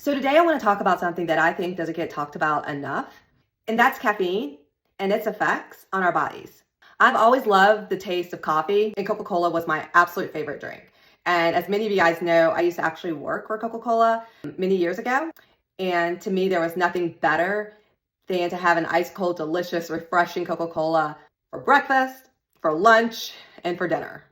So today I want to talk about something that I think doesn't get talked about enough, and that's caffeine and its effects on our bodies. I've always loved the taste of coffee, and Coca-Cola was my absolute favorite drink. And as many of you guys know, I used to actually work for Coca-Cola many years ago. And to me, there was nothing better than to have an ice cold, delicious, refreshing Coca-Cola for breakfast, for lunch, and for dinner.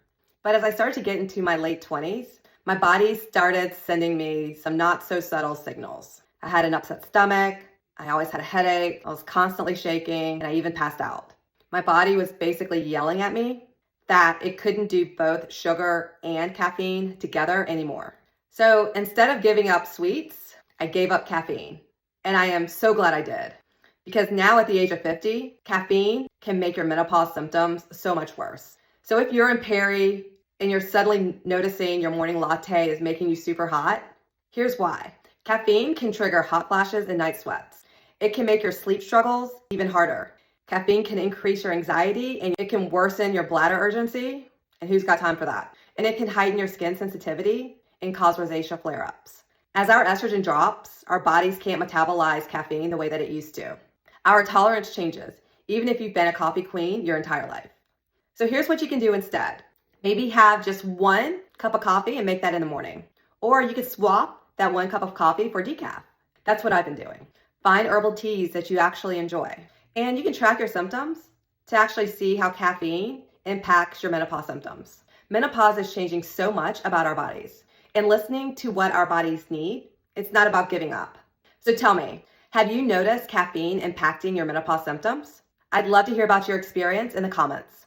But as I started to get into my late 20s, my body started sending me some not so subtle signals. I had an upset stomach, I always had a headache, I was constantly shaking, and I even passed out. My body was basically yelling at me that it couldn't do both sugar and caffeine together anymore. So instead of giving up sweets, I gave up caffeine. And I am so glad I did. Because now at the age of 50, caffeine can make your menopause symptoms so much worse. So if you're in peri and you're suddenly noticing your morning latte is making you super hot, here's why. Caffeine can trigger hot flashes and night sweats. It can make your sleep struggles even harder. Caffeine can increase your anxiety and it can worsen your bladder urgency. And who's got time for that? And it can heighten your skin sensitivity and cause rosacea flare-ups. As our estrogen drops, our bodies can't metabolize caffeine the way that it used to. Our tolerance changes, even if you've been a coffee queen your entire life. So here's what you can do instead. Maybe have just 1 cup of coffee and make that in the morning. Or you could swap that 1 cup of coffee for decaf. That's what I've been doing. Find herbal teas that you actually enjoy. And you can track your symptoms to actually see how caffeine impacts your menopause symptoms. Menopause is changing so much about our bodies. And listening to what our bodies need, it's not about giving up. So tell me, have you noticed caffeine impacting your menopause symptoms? I'd love to hear about your experience in the comments.